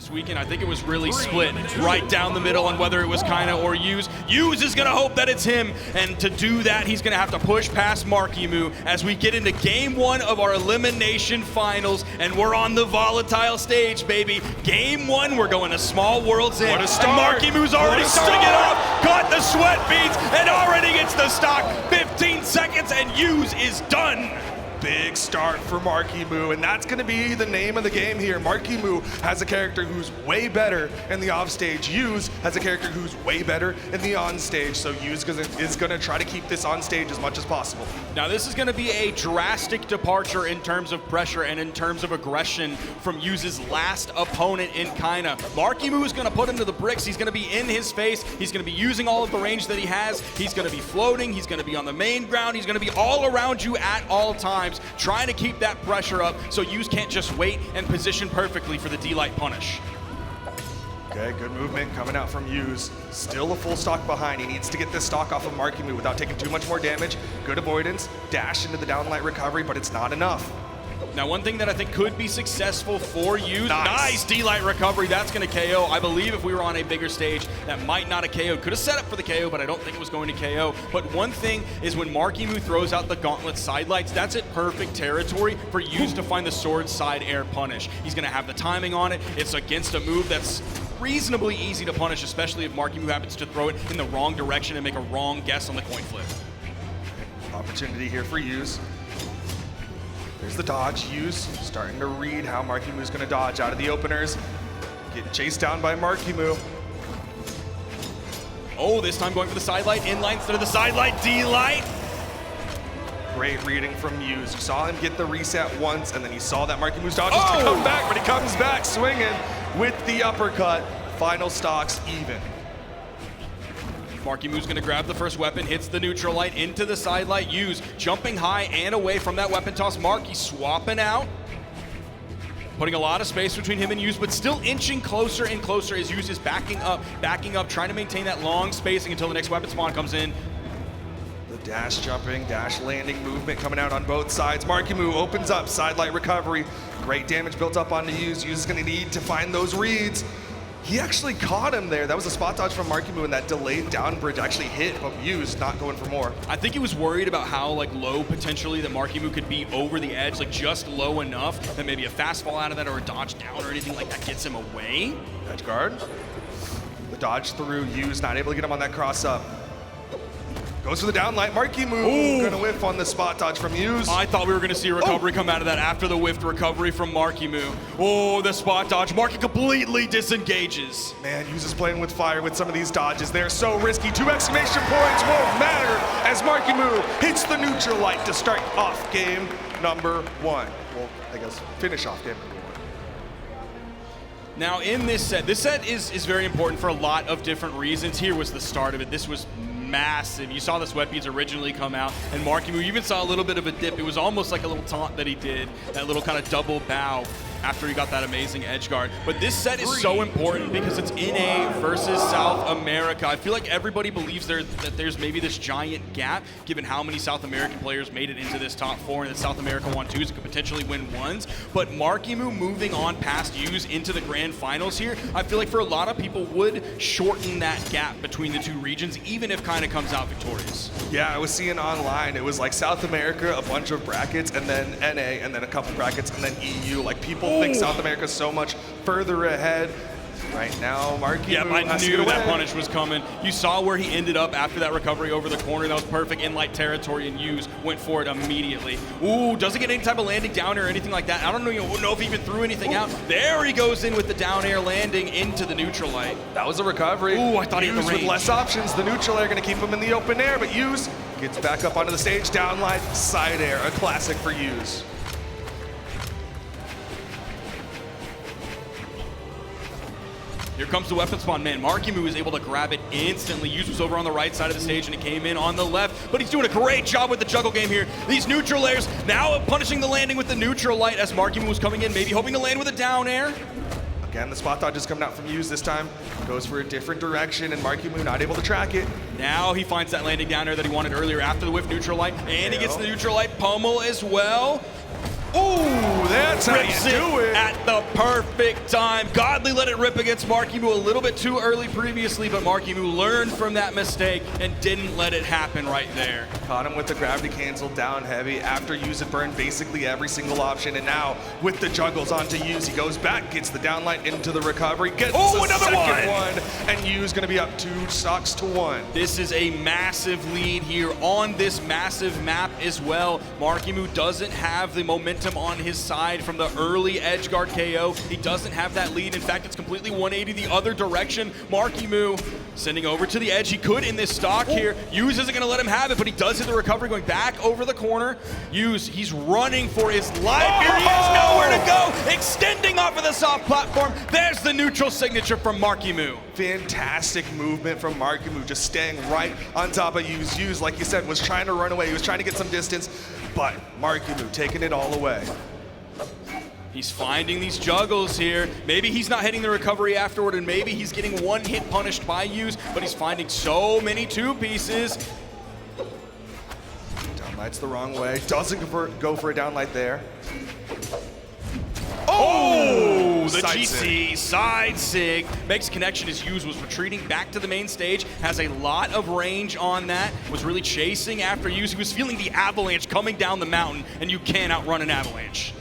This weekend, I think it was really split right down the middle on whether it was Kaina or Use. Use is going to hope that it's him, and to do that, he's going to have to push past Marckiemoo as we get into game one of our elimination finals, and we're on the volatile stage, baby. Game one, we're going to Small Worlds in. What a start. And Marckiemoo's already starting it off, got the sweat beads, and already gets the stock. 15 seconds, and Use is done. Big start for Marckiemoo, and that's going to be the name of the game here. Marckiemoo has a character who's way better in the offstage. Use has a character who's way better in the onstage, so Use is going to try to keep this on stage as much as possible. Now this is going to be a drastic departure in terms of pressure and in terms of aggression from Use's last opponent in Kaina. Marckiemoo is going to put him to the bricks. He's going to be in his face. He's going to be using all of the range that he has. He's going to be floating. He's going to be on the main ground. He's going to be all around you at all times, trying to keep that pressure up so Use can't just wait and position perfectly for the D-Light punish. Okay, good movement coming out from Use. Still a full stock behind. He needs to get this stock off of Marckiemoo without taking too much more damage. Good avoidance, dash into the downlight recovery, but it's not enough. Now, one thing that I think could be successful for Use, nice D-Light recovery, that's going to KO. I believe if we were on a bigger stage, that might not have KO'd. Could have set up for the KO, but I don't think it was going to KO. But one thing is when Marckiemoo throws out the gauntlet side lights, that's at perfect territory for Use to find the sword side air punish. He's going to have the timing on it. It's against a move that's reasonably easy to punish, especially if Marckiemoo happens to throw it in the wrong direction and make a wrong guess on the coin flip. Opportunity here for Use. There's the dodge. Use starting to read how Marckiemoo going to dodge out of the openers. Getting chased down by Marckiemoo. Oh, this time going for the side light, inline instead of the side light, D-Light. Great reading from Use. You saw him get the reset once, and then you saw that Marckiemoo dodges to come back, but he comes back swinging with the uppercut. Final stocks even. Marckiemoo going to grab the first weapon, hits the neutral light into the side light. Use jumping high and away from that weapon toss. Marky swapping out, putting a lot of space between him and Use, but still inching closer and closer as Use is backing up, trying to maintain that long spacing until the next weapon spawn comes in. The dash jumping, dash landing movement coming out on both sides. Marckiemoo opens up, side light recovery. Great damage built up onto Use. Use is going to need to find those reads. He actually caught him there. That was a spot dodge from Marckiemoo, and that delayed down bridge actually hit, but Use not going for more. I think he was worried about how low potentially that Marckiemoo could be over the edge, just low enough that maybe a fast fall out of that or a dodge down or anything like that gets him away. Edge guard. The dodge through. Use not able to get him on that cross up. Goes for the downlight. Marckiemoo gonna whiff on the spot dodge from Use. I thought we were gonna see a recovery come out of that after the whiffed recovery from Marckiemoo. Oh, the spot dodge. Marky completely disengages. Man, Use is playing with fire with some of these dodges. They're so risky. 2 exclamation points won't matter as Marckiemoo hits the neutral light to start off game number 1. Well, I guess finish off game number 1. Now in this set is very important for a lot of different reasons. Here was the start of it. This was massive. You saw the sweat beads originally come out, and Marckiemoo even saw a little bit of a dip. It was almost like a little taunt that he did, that little kind of double bow after he got that amazing edge guard. But this set is so important because it's NA versus South America. I feel like everybody believes that there's maybe this giant gap given how many South American players made it into this top 4 and that South America won 2s and could potentially win 1s. But Marckiemoo moving on past Use into the grand finals here, I feel like for a lot of people would shorten that gap between the two regions, even if Kaina comes out victorious. Yeah, I was seeing online, it was like South America, a bunch of brackets, and then NA, and then a couple brackets, and then EU. Like people think South America's so much further ahead. Right now, Marckiemoo. Yep, I knew that punish was coming. You saw where he ended up after that recovery over the corner. That was perfect in light territory, and Use went for it immediately. Ooh, doesn't get any type of landing down air or anything like that. I don't know if he even threw anything out. There he goes in with the down air landing into the neutral light. That was a recovery. Ooh, I thought he had the range. With less options, the neutral air going to keep him in the open air, but Use gets back up onto the stage, down light, side air, a classic for Use. Here comes the weapon spawn, man. Marckiemoo was able to grab it instantly. Use was over on the right side of the stage and it came in on the left, but he's doing a great job with the juggle game here. These neutral airs now punishing the landing with the neutral light as Marckiemoo was coming in, maybe hoping to land with a down air. Again, the spot dodge is coming out from Use this time. Goes for a different direction and Marckiemoo not able to track it. Now he finds that landing down air that he wanted earlier after the whiff neutral light, and he gets the neutral light pummel as well. Ooh, that's how Rips you do it. at the perfect time. Godly let it rip against Marckiemoo a little bit too early previously, but Marckiemoo learned from that mistake and didn't let it happen right there. Caught him with the gravity cancel down heavy after Use had burned basically every single option, and now with the juggles onto Use, he goes back, gets the downlight into the recovery, gets another second one, and Use gonna be up 2 stocks to 1. This is a massive lead here on this massive map as well. Marckiemoo doesn't have the momentum on his side from the early edge guard KO. He doesn't have that lead. In fact, it's completely 180 the other direction. Marckiemoo sending over to the edge. He could in this stock here. Use isn't going to let him have it, but he does hit the recovery going back over the corner. Use, he's running for his life here. He has nowhere to go. Extending off of the soft platform. There's the neutral signature from Marckiemoo. Fantastic movement from Marckiemoo, just staying right on top of Use. Use, like you said, was trying to run away. He was trying to get some distance, but Marckiemoo taking it all away. He's finding these juggles here. Maybe he's not hitting the recovery afterward, and maybe he's getting one hit punished by Use, but he's finding so many two pieces. Downlight's the wrong way. Doesn't go for a downlight there. Oh, the Side GC side sig makes a connection as Use was retreating back to the main stage, has a lot of range on that, was really chasing after Use. He was feeling the avalanche coming down the mountain, and you can't outrun an avalanche.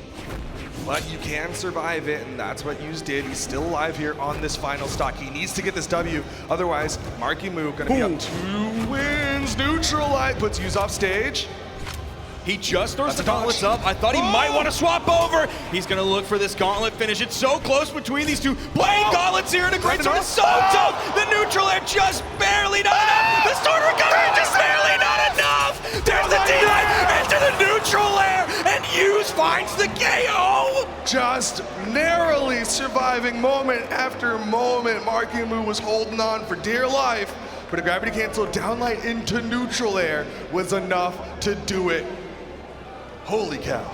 But you can survive it, and that's what Use did. He's still alive here on this final stock. He needs to get this W, otherwise Marckiemoo gonna be up 2 wins. Neutral light puts Use off stage. He just throws the gauntlets up. I thought he might want to swap over. He's going to look for this gauntlet finish. It's so close between these two. Playing gauntlets here in a great sword is so tough. The neutral air just barely not enough. The sword recovery just barely not enough. There's the D-line into the neutral air, and Use finds the KO. Just narrowly surviving moment after moment. Marckiemoo was holding on for dear life, but a gravity cancel downlight into neutral air was enough to do it. Holy cow.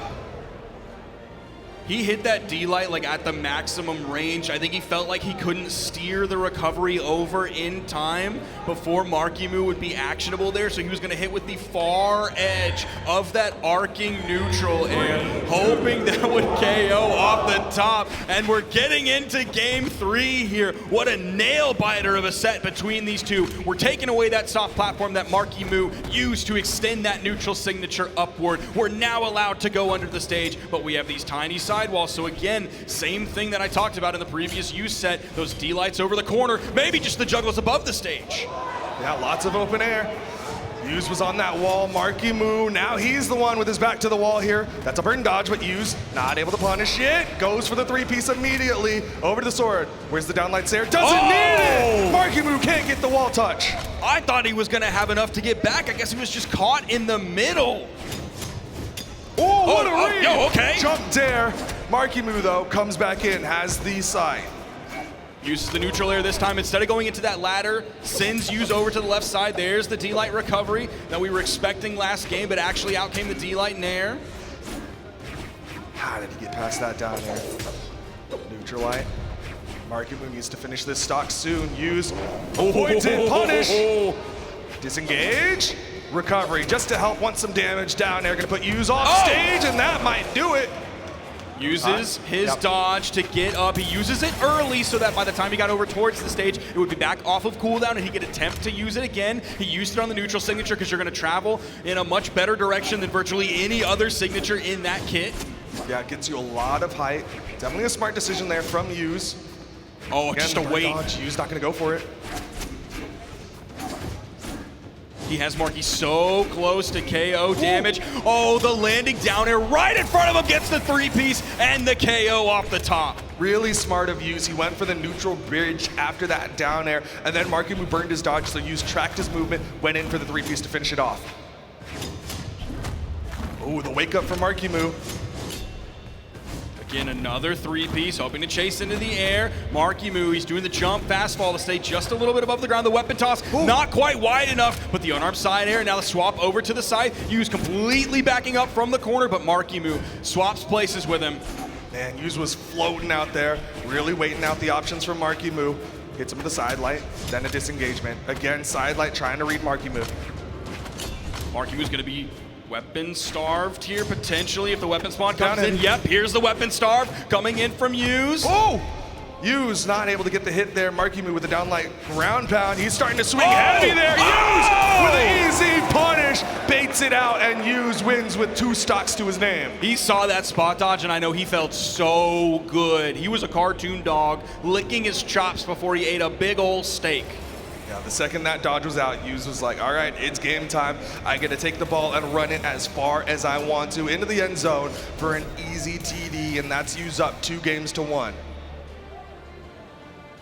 He hit that D-light like at the maximum range. I think he felt like he couldn't steer the recovery over in time before Marckiemoo would be actionable there, so he was gonna hit with the far edge of that arcing neutral air, hoping that would KO off the top. And we're getting into game 3 here. What a nail biter of a set between these two. We're taking away that soft platform that Marckiemoo used to extend that neutral signature upward. We're now allowed to go under the stage, but we have these tiny sidewalls. So again, same thing that I talked about in the previous Use set, those D-lights over the corner, maybe just the juggles above the stage. Yeah, lots of open air. Use was on that wall. Marckiemoo, now he's the one with his back to the wall here. That's a burn dodge, but Use not able to punish it. Goes for the 3-piece immediately. Over to the sword. Where's the downlights there? Doesn't need it! Marckiemoo can't get the wall touch. I thought he was gonna have enough to get back. I guess he was just caught in the middle. Oh, what a read! Yo, okay. Jump dare. Marckiemoo, though, comes back in, has the side. Uses the neutral air this time. Instead of going into that ladder, sends Use over to the left side. There's the D-light recovery that we were expecting last game, but actually out came the D-light in air. How did he get past that down there? Neutral light. Marckiemoo needs to finish this stock soon. Use pointed punish. Disengage. Recovery just to help, want some damage down there. Gonna put Use off stage, and that might do it. Uses his dodge to get up. He uses it early so that by the time he got over towards the stage, it would be back off of cooldown and he could attempt to use it again. He used it on the neutral signature because you're going to travel in a much better direction than virtually any other signature in that kit. Yeah, it gets you a lot of height. Definitely a smart decision there from Use. Oh, again, just a wait. Dodge. Use not going to go for it. He has Marky so close to KO damage. Oh, the landing down air right in front of him gets the 3-piece and the KO off the top. Really smart of Use. He went for the neutral bridge after that down air, and then Marckiemoo burned his dodge, so Use tracked his movement, went in for the 3-piece to finish it off. Oh, the wake up from Marckiemoo. Again, another 3-piece, hoping to chase into the air. Marckiemoo, he's doing the jump, fast fall to stay just a little bit above the ground. The weapon toss, not quite wide enough, but the unarmed side air. Now the swap over to the side. Use completely backing up from the corner, but Marckiemoo swaps places with him. Man, Use was floating out there, really waiting out the options from Marckiemoo. Hits him with a side light, then a disengagement. Again, side light trying to read Marckiemoo. Marckiemoo's gonna be Weapon starved here, potentially, if the weapon spawn comes Down in. in. Yep, here's the weapon starve coming in from Hughes. Oh! Hughes not able to get the hit there. Marckiemoo with the downlight ground pound. He's starting to swing heavy there. Hughes with an easy punish. Baits it out, and Hughes wins with 2 stocks to his name. He saw that spot dodge, and I know he felt so good. He was a cartoon dog, licking his chops before he ate a big old steak. Yeah, the second that dodge was out, Hughes was like, all right, it's game time. I get to take the ball and run it as far as I want to into the end zone for an easy TD, and that's Hughes up 2 games to 1.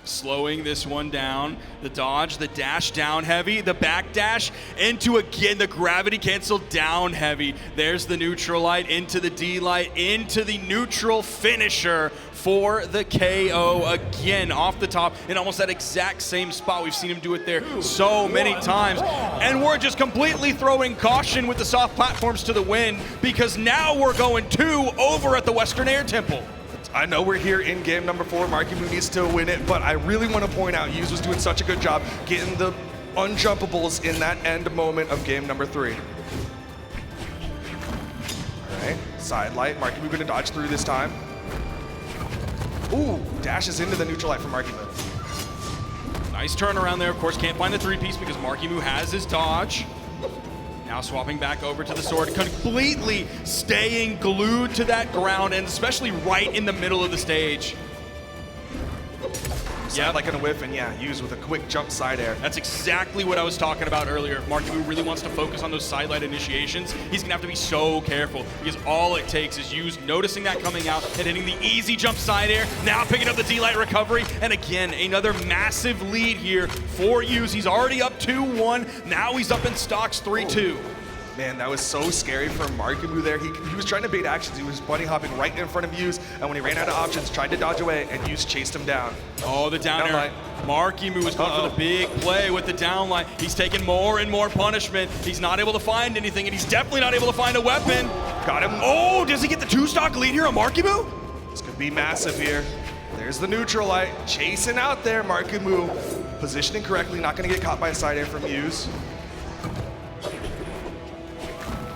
Slowing this one down, the dodge, the dash down heavy, the back dash into again the gravity cancel down heavy. There's the neutral light into the D light into the neutral finisher for the KO again off the top in almost that exact same spot. We've seen him do it there so many times, and we're just completely throwing caution with the soft platforms to the wind because now we're going 2 over at the Western Air Temple. I know we're here in game number 4. Marckiemoo needs to win it, but I really want to point out Hughes was doing such a good job getting the unjumpables in that end moment of game number 3. All right, side light. Marckiemoo going to dodge through this time. Ooh, dashes into the neutral light from Marckiemoo. Nice turnaround there. Of course, can't find the 3-piece because Marckiemoo has his dodge. Now swapping back over to the sword, completely staying glued to that ground, and especially right in the middle of the stage. Side light gonna whiff, and yeah, Hughes with a quick jump side air. That's exactly what I was talking about earlier. If Marckiemoo really wants to focus on those side light initiations, he's gonna have to be so careful because all it takes is Hughes noticing that coming out and hitting the easy jump side air, now picking up the D-light recovery, and again, another massive lead here for Hughes. He's already up 2-1, now he's up in stocks 3-2. Man, that was so scary for Marckiemoo there. He was trying to bait actions. He was bunny hopping right in front of Hughes, and when he ran out of options, tried to dodge away, and Hughes chased him down. Oh, the down air. Marckiemoo is going for the big play with the downlight. He's taking more and more punishment. He's not able to find anything, and he's definitely not able to find a weapon. Got him. Oh, does he get the 2-stock lead here on Marckiemoo? This could be massive here. There's the neutral light, chasing out there. Marckiemoo positioning correctly, not going to get caught by a side air from Hughes.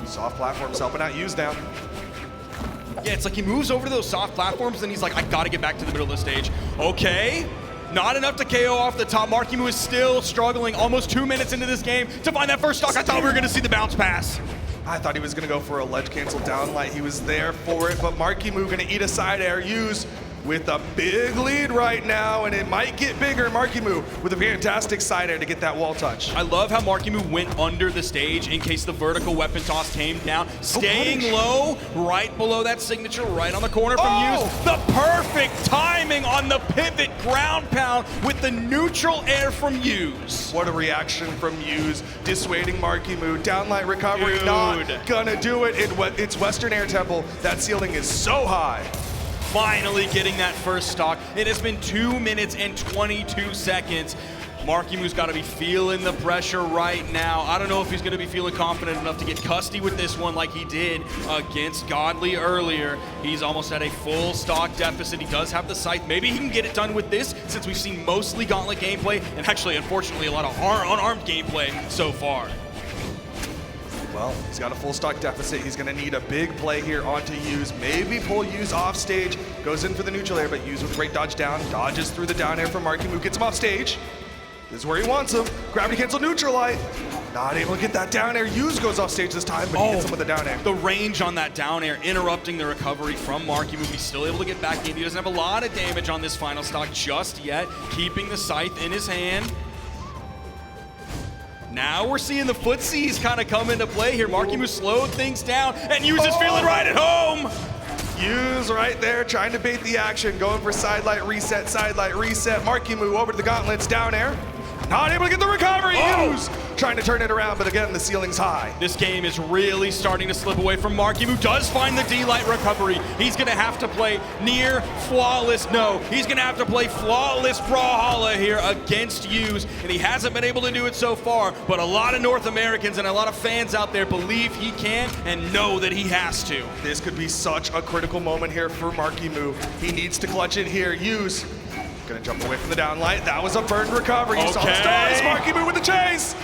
Soft platforms helping out Hughes now. Yeah, it's like he moves over to those soft platforms and he's like, I gotta get back to the middle of the stage. Okay, not enough to KO off the top. Marckiemoo is still struggling almost 2 minutes into this game to find that first stock. I thought we were gonna see the bounce pass. I thought he was gonna go for a ledge cancel downlight. He was there for it, but Marckiemoo gonna eat a side air. Hughes with a big lead right now, and it might get bigger. Marckiemoo with a fantastic side air to get that wall touch. I love how Marckiemoo went under the stage in case the vertical weapon toss came down, staying low right below that signature, right on the corner from Hughes. The perfect timing on the pivot ground pound with the neutral air from Hughes. What a reaction from Hughes, dissuading Marckiemoo. Downlight recovery, not gonna do it. It's Western Air Temple. That ceiling is so high. Finally getting that first stock. It has been 2 minutes and 22 seconds. Marckiemoo's got to be feeling the pressure right now. I don't know if he's going to be feeling confident enough to get custody with this one like he did against Godly earlier. He's almost at a full stock deficit. He does have the scythe. Maybe he can get it done with this since we've seen mostly Gauntlet gameplay and actually, unfortunately, a lot of unarmed gameplay so far. Well, he's got a full stock deficit. He's going to need a big play here onto Hughes. Maybe pull Hughes off stage. Goes in for the neutral air, but Hughes with a great dodge down. Dodges through the down air from Marckiemoo. Gets him off stage. This is where he wants him. Gravity cancel neutral light. Not able to get that down air. Hughes goes off stage this time, but he gets him with the down air. The range on that down air interrupting the recovery from Marckiemoo. He's still able to get back in. He doesn't have a lot of damage on this final stock just yet. Keeping the scythe in his hand. Now we're seeing the footsies kind of come into play here. Marckiemoo slowed things down, and Hughes is feeling right at home. Hughes right there trying to bait the action, going for side light reset. Marckiemoo over to the gauntlets, down air. Not able to get the recovery. Hughes trying to turn it around, but again, the ceiling's high. This game is really starting to slip away from Marckiemoo. Does find the D-Light recovery. He's going to have to play near flawless. No, he's going to have to play flawless Brawlhalla here against Hughes, and he hasn't been able to do it so far, but a lot of North Americans and a lot of fans out there believe he can and know that he has to. This could be such a critical moment here for Marckiemoo. He needs to clutch it here. Hughes gonna jump away from the downlight. That was a burned recovery. You saw the stars. Marckiemoo with the chase.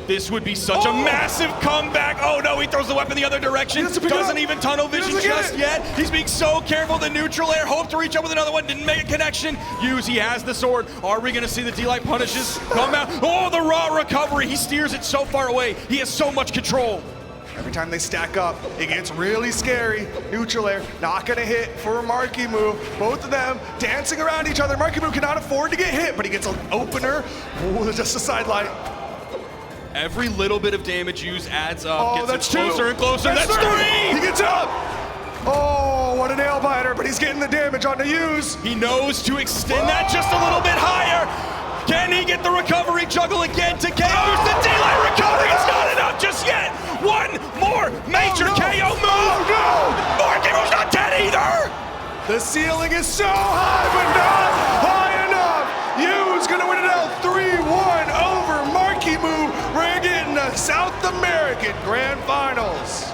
This would be such a massive comeback. Oh no, he throws the weapon the other direction. Doesn't even tunnel vision just yet. He's being so careful. The neutral air, hope to reach up with another one. Didn't make a connection. Use, he has the sword. Are we gonna see the D-Light punishes come out? Oh, the raw recovery. He steers it so far away. He has so much control. Every time they stack up, it gets really scary. Neutral air, not gonna hit for Marckiemoo. Both of them dancing around each other. Marckiemoo cannot afford to get hit, but he gets an opener. Oh, just a sidelight. Every little bit of damage used adds up. Oh, gets that's closer and closer. That's three! He gets up! Oh, what a nail biter, but he's getting the damage on the use. He knows to extend that just a little bit higher. Can he get the recovery juggle again to KO? The D-Light recovery is not enough just yet. One more major KO move. Oh, no! Marckiemoo's not dead either. The ceiling is so high, but not high enough. Yu's gonna win it out 3-1 over Marckiemoo. We're getting the South American Grand Finals.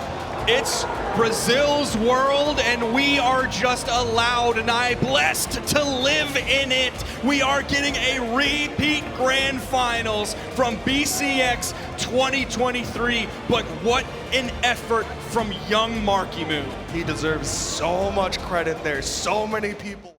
It's Brazil's world, and we are just allowed, and I'm blessed to live in it. We are getting a repeat Grand Finals from BCX 2023, but what an effort from young Marckiemoo. He deserves so much credit there. So many people.